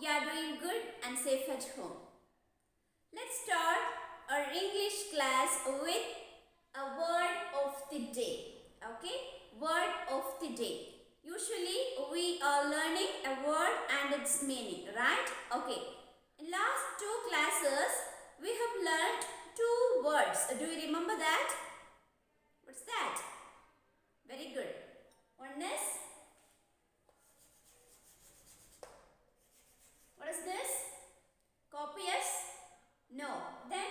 are doing good and safe at home. Let's start our English class with a word of the day. Okay, word of the day. Usually we are learning a word and its meaning, right? Okay, in last two classes we have learned two words. Do you remember that? What's that? Very good. One is, what is this? Copious? No. Then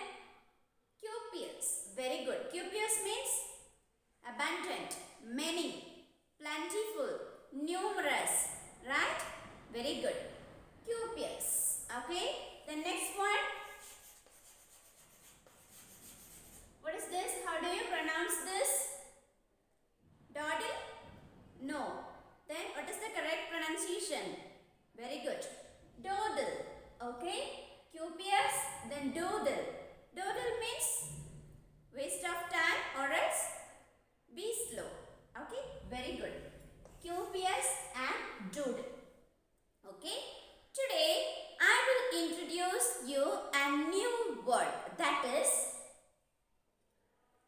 copious. Very good. Copious means abundant, many, plentiful, numerous. Right? Very good. Copious. Okay. The next one. What is this? How do you pronounce this? Dawdle? No. Then what is the correct pronunciation? Very good. Dawdle. Okay. Copious, then doodle. Doodle means waste of time or else be slow. Okay. Very good. Copious and doodle. Okay. Today I will introduce you a new word, that is,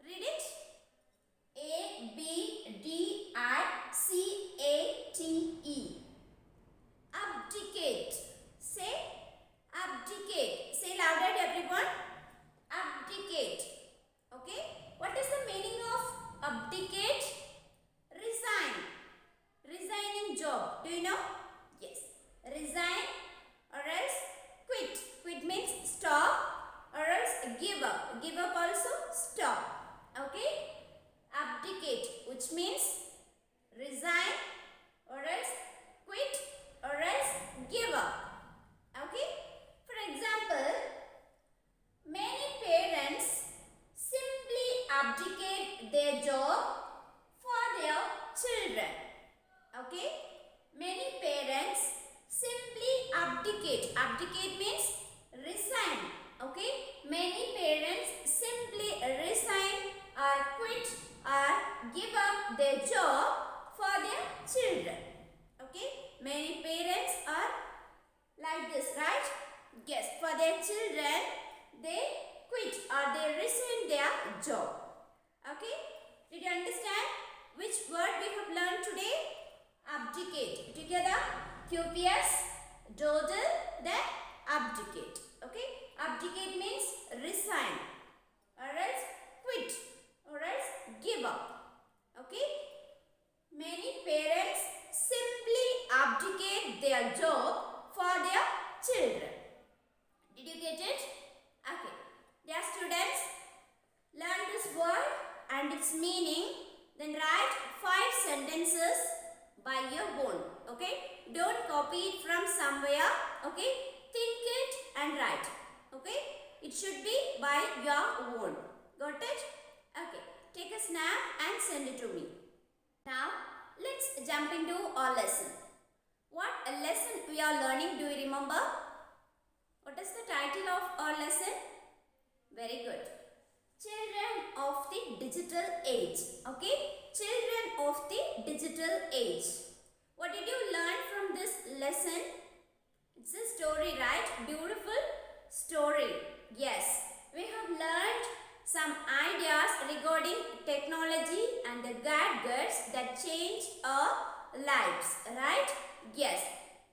read it. Abdicate. Abdicate. Say abdicate. Say louder everyone. Abdicate. Okay. What is the meaning of abdicate? Resign. Resigning job. Do you know? Yes. Resign or else quit. Quit means stop or else give up. Give up also stop. Okay. Abdicate, which means resign or else quit or else give up. Okay. For example, many parents simply abdicate their job for their children. Okay. Many parents simply abdicate. Abdicate means resign. Okay. Many parents simply resign or quit or give up their job for their children. Okay. Many parents are like this, right? Yes. For their children, they quit or they resign their job. Okay. Did you understand which word we have learned today? Abdicate. Together, copious, doodle, then abdicate. Okay. Abdicate means resign or else quit or else give up. Okay. Many parents simply abdicate their job for their children. Did you get it? Okay. Dear students, learn this word and its meaning. Then write 5 sentences by your own. Okay. Don't copy it from somewhere. Okay. Think it and write. Okay. It should be by your own. Got it? Okay. Take a snap and send it to me. Now, let's jump into our lesson. What a lesson we are learning, do you remember? What is the title of our lesson? Very good. Children of the digital age. Okay? Children of the digital age. What did you learn from this lesson? It's a story, right? Beautiful story. Yes. We have learned some ideas regarding technology and the gadgets that change our lives, right? Yes.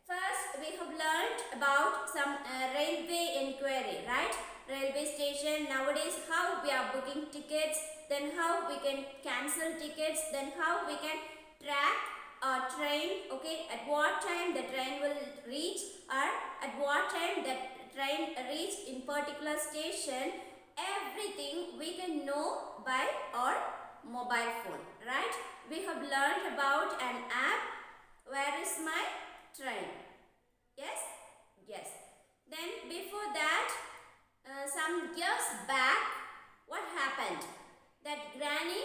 First, we have learned about some railway inquiry, right? Railway station, nowadays how we are booking tickets, then how we can cancel tickets, then how we can track our train, okay, at what time the train will reach or at what time the train reach in particular station. Everything we can know by our mobile phone, right? We have learned about an app, Where is my train? Yes? Yes. Then before that, some years back, what happened? That granny,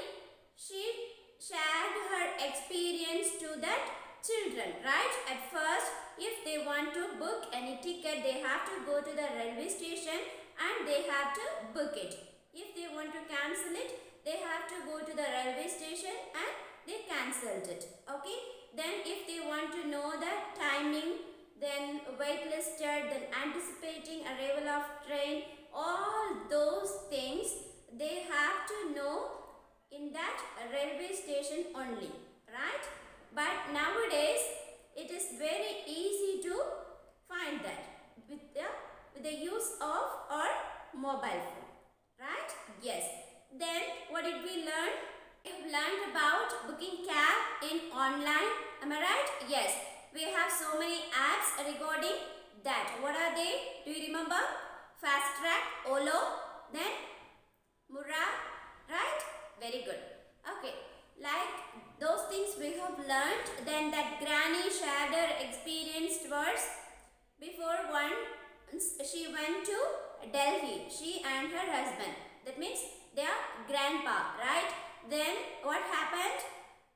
she shared her experience to that children, right? At first, if they want to book any ticket, they have to go to the railway station and they have to book it. If they want to cancel it, they have to go to the railway station and they cancelled it. Okay. Then if they want to know the timing, then waitlisted, then anticipating arrival of train, all those things they have to know in that railway station only, right? But nowadays it is very easy to find that with the use of our mobile phone, right? Yes. Then what did we learn? We've learned about booking cab in online. Am I right? Yes. We have so many apps regarding that. What are they? Do you remember? Fast Track, Olo, then Mura, right? Very good. Okay. Like those things we have learned. Then that granny shared her experienced words before once she went to Delhi. She and her husband. That means their grandpa, right? Then what happened?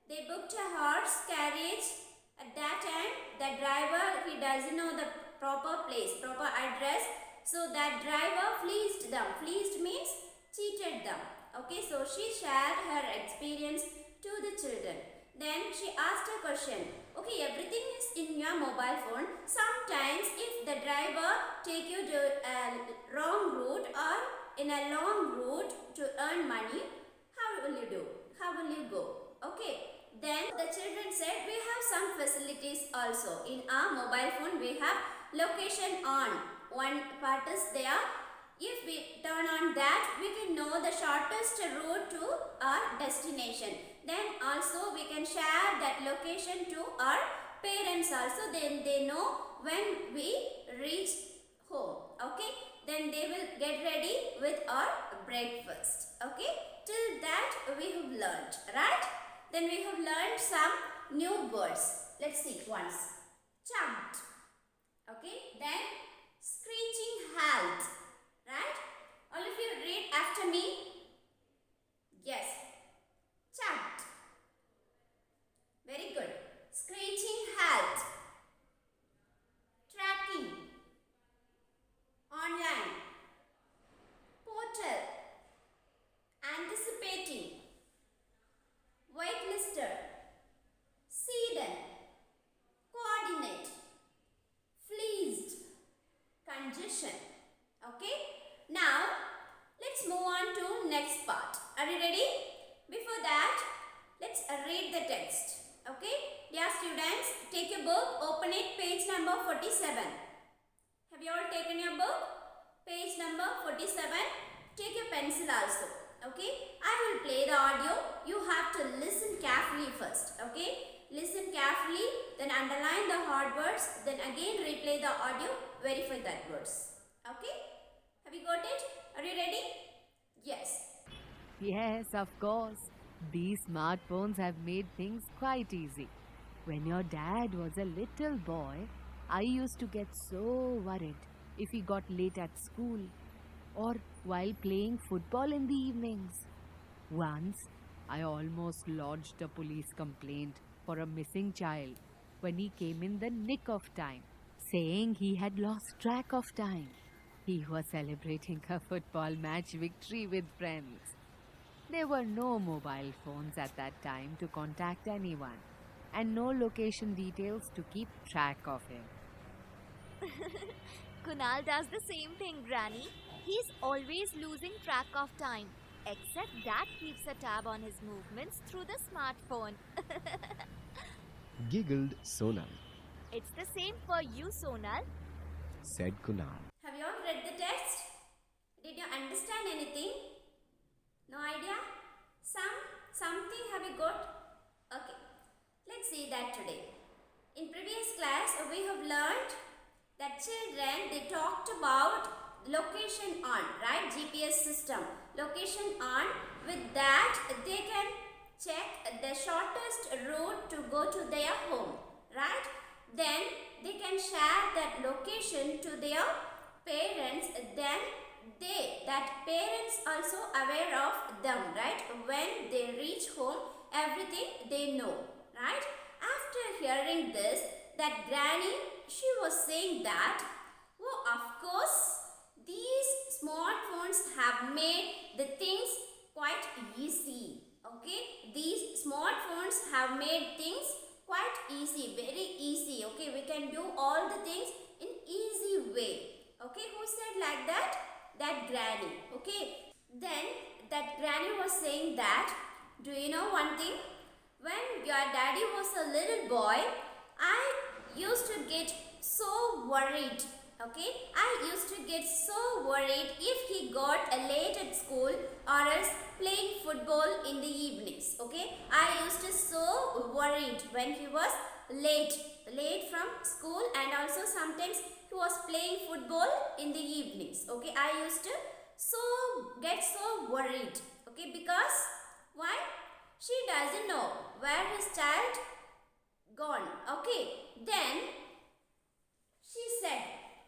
They booked a horse carriage. At that time, the driver, he doesn't know the proper place, proper address. So that driver fleeced them. Fleeced means cheated them. Okay, so she shared her experience to the children. Then she asked a question. Okay, everything is in your mobile phone. Sometimes if the driver take you to a wrong route or in a long route to earn money, how will you do? How will you go? Okay. Then the children said we have some facilities also. In our mobile phone we have location on. One part is there. If we turn on that, we can know the shortest route to our destination. Then also we can share that location to our parents also. Then they know when we reach home. Okay. Then they will get ready with our breakfast. Okay. Till that we have learned, right? Then we have learned some new words. Let's see once. Chugged. Okay. Then screeching halt. Right? All of you read after me. Yes. Chugged. Very good. Screeching halt. Tracking. Online. Portal. Anticipating. Waitlister. Sedan. Coordinate. Fleeced. Congestion. Okay. Now let's move on to next part. Are you ready? Before that, let's read the text. Okay. Dear students, take a book, open it, page number 47. Have you all taken your book? Page number 47. Take your pencil also. Okay. I will play the audio. You have to listen carefully first. Okay. Listen carefully, then underline the hard words, then again replay the audio, verify that words. Okay. Have you got it? Are you ready? Yes. Yes, of course. These smartphones have made things quite easy. When your dad was a little boy, I used to get so worried if he got late at school or while playing football in the evenings. Once, I almost lodged a police complaint for a missing child when he came in the nick of time, saying he had lost track of time. He was celebrating a football match victory with friends. There were no mobile phones at that time to contact anyone, and no location details to keep track of him. Kunal does the same thing, Granny. He's always losing track of time. Except Dad keeps a tab on his movements through the smartphone. Giggled Sonal, It's the same for you, Sonal. said Kunal. Have you all read the text? Did you understand anything? No idea? Something have you got? Okay. Let's see that today. In previous class, we have learned that children, they talked about location on, right? GPS system. Location on. With that, they can check the shortest route to go to their home, right? Then they can share that location to their parents. Then that parents also aware of them, right? When they reach home, everything they know, right? After hearing this, that granny, she was saying that, oh, of course, these smartphones have made the things quite easy. Okay, these smartphones have made things quite easy, very easy. Okay, we can do all the things in easy way. Okay, who said like that? That granny. Okay, then that granny was saying that, do you know one thing? When your daddy was a little boy, I used to get so worried. Okay, I used to get so worried if he got late at school or else playing football in the evenings. Okay, I used to so worried when he was late from school, and also sometimes he was playing football in the evenings. Okay, I used to get so worried. Okay, because why? She doesn't know where his child gone. Okay, then she said,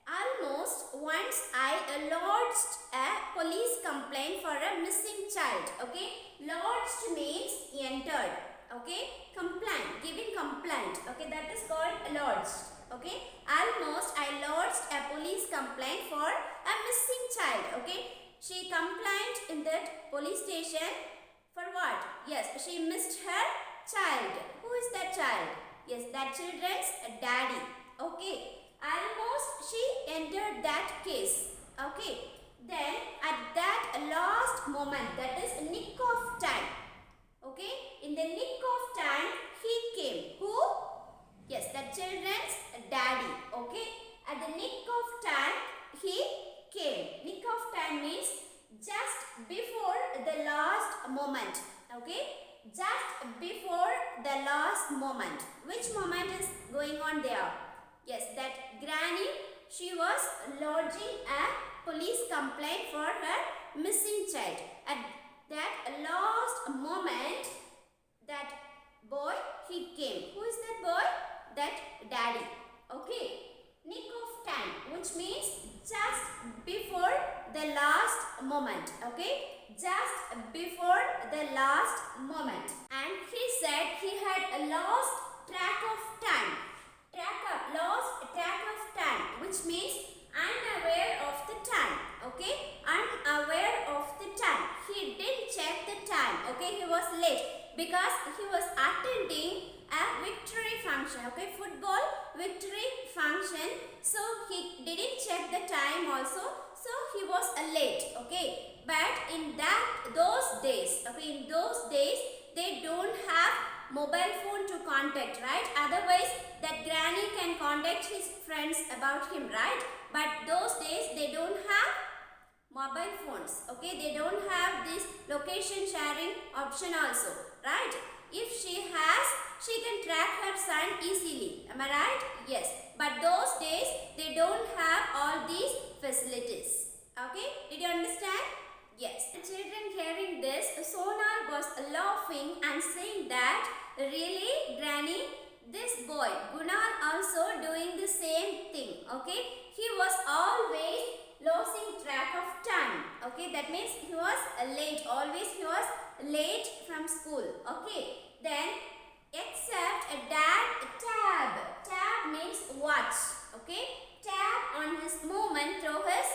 almost once I lodged a police complaint for a missing child. Okay, lodged means entered. Okay, complaint, giving complaint. Okay, that is called lodged. Okay, almost I lodged a police complaint for a missing child. Okay, she complained in that police station for what? Yes, she missed her child. Who is that child? Yes, that children's daddy. Okay, almost she entered that case. Okay, then at that last moment, that is nick of time. Okay, in the nick of time, he came. Who? Yes, that children's daddy. Okay, at the nick of time, he came. Nick of time means just before the last moment. Okay, just before the last moment. Which moment is going on there? Yes, that granny, she was lodging a police complaint for her missing child. At that last moment, that boy, he came. Who is that boy? That daddy. Okay, nick of time, which means just before the last moment. Okay, just before the last moment. And he said he had lost track of time. Lost track of time, which means unaware of the time. Okay, unaware of the time. He didn't check the time. Okay, he was late because he was attending a victory function. Okay, football victory function. So he didn't check the time also. So he was late. Okay, but in those days, okay, in those days they don't have mobile phone to contact, right? Otherwise that granny can contact his friends about him, right? But those days they don't have mobile phones. Okay, they don't have this location sharing option also, right? If she has, she can track her son easily. Am I right? Yes. But those days they don't have all these facilities. Okay, did you understand? Yes. The children hearing this, Sonal was laughing and saying that, really, Granny, this boy, Gunal, also doing the same thing. Okay, he was always losing track of time. Okay, that means he was late. Always he was late from school. Okay, then except a tab. Tab means watch. Okay, tab on his movement through his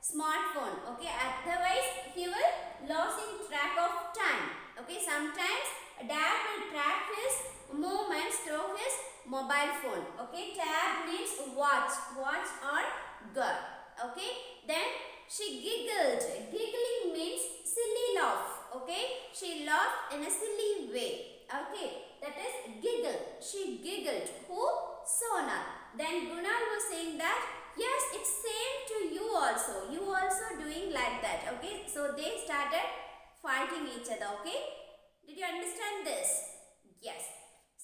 smartphone. Okay, otherwise he will losing track of time. Okay, sometimes dad will track his movements through his mobile phone. Okay, tab means watch or girl. Okay, then she giggled. Giggling means silly laugh. Okay, she laughed in a silly way. Okay, that is giggle. She giggled. Who? Sonal. Then Gunal was saying that, yes, it's same to you also. You also doing like that. Okay, so they started fighting each other. Okay, did you understand this? Yes.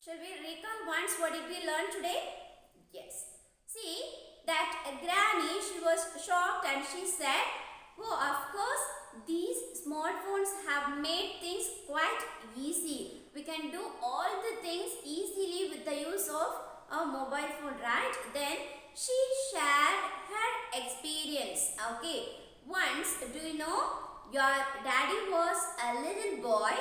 Shall we recall once what did we learn today? Yes. See that granny, she was shocked and she said, oh, of course, these smartphones have made things quite easy. We can do all the things easily with the use of a mobile phone, right? Then she shared her experience. Okay, once, do you know, your daddy was a little boy.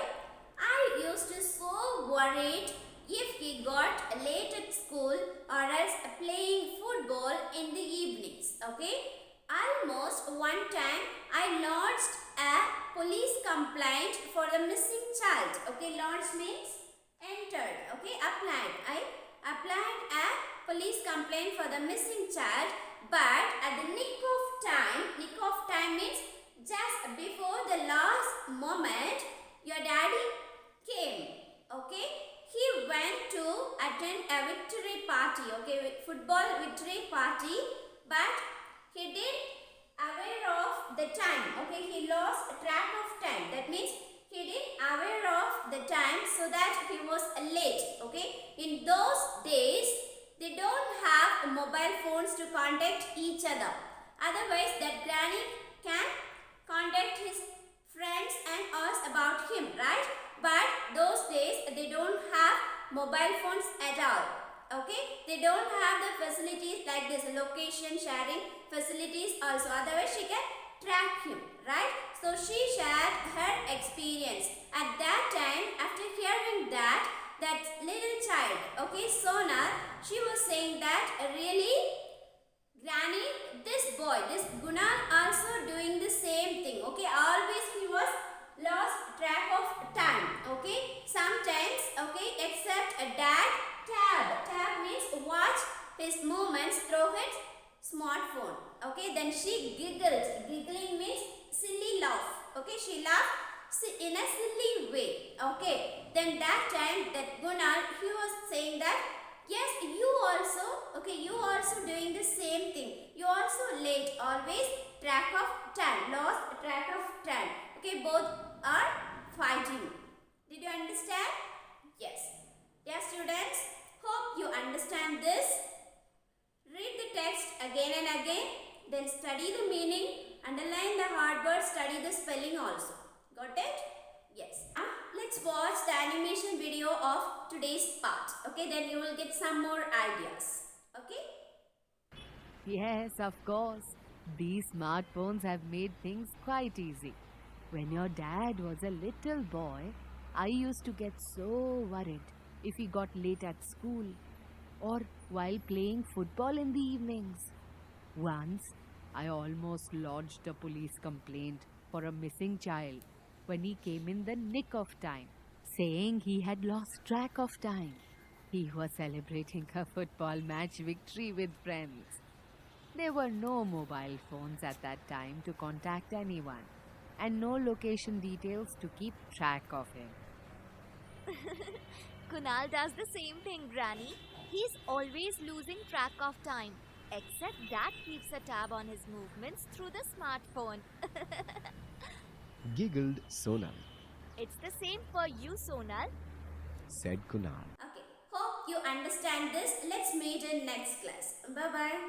I used to so worried if he got late at school or else playing football in the evenings. Okay, almost one time I lodged a police complaint for the missing child. Okay, lodged means entered. Okay, applied. I applied a police complaint for the missing child, but at the nick of time means just before the last moment, your daddy came. Okay, he went to attend a victory party. Okay, football victory party, but he didn't aware of the time. Okay, he lost track of time. That means he didn't aware of the time, so that he was late. Okay, in those days they don't have mobile phones to contact each other. Otherwise, that granny can contact his friends and ask about him, right? But those days they don't have mobile phones at all. Okay, they don't have the facilities like this, location sharing facilities also. Otherwise, she can track him, right? So she shared her experience at that time. After hearing that little child, okay, Sonal, she was saying that really, Granny, this boy, this Gunal also doing the same thing. Okay, always he was lost track of time. Okay, sometimes, okay, except a dad, tab means watch his movements through his smartphone. Okay, then she giggled. Giggling means silly laugh. Okay, she laughed in a silly way. Okay, then that time that Gunal, he was saying that yes, you also, okay, you also doing the same thing. You also late, always track of time, lost track of time. Okay, both are fighting. Did you understand? Yes. Yes, students, hope you understand this. Read the text again and again, then study the meaning, underline the hard words, study the spelling also. Got it? Yes. Now, let's watch the animation video of today's part. Okay, then you will get some more ideas. Okay? Yes, of course. These smartphones have made things quite easy. When your dad was a little boy, I used to get so worried if he got late at school or while playing football in the evenings. Once, I almost lodged a police complaint for a missing child when he came in the nick of time, saying he had lost track of time. He was celebrating a football match victory with friends. There were no mobile phones at that time to contact anyone, and no location details to keep track of him. Kunal does the same thing, Granny. He's always losing track of time. Except that keeps a tab on his movements through the smartphone. Giggled Sonal. It's the same for you, Sonal. Said Kunal. Okay. Hope you understand this. Let's meet in next class. Bye-bye.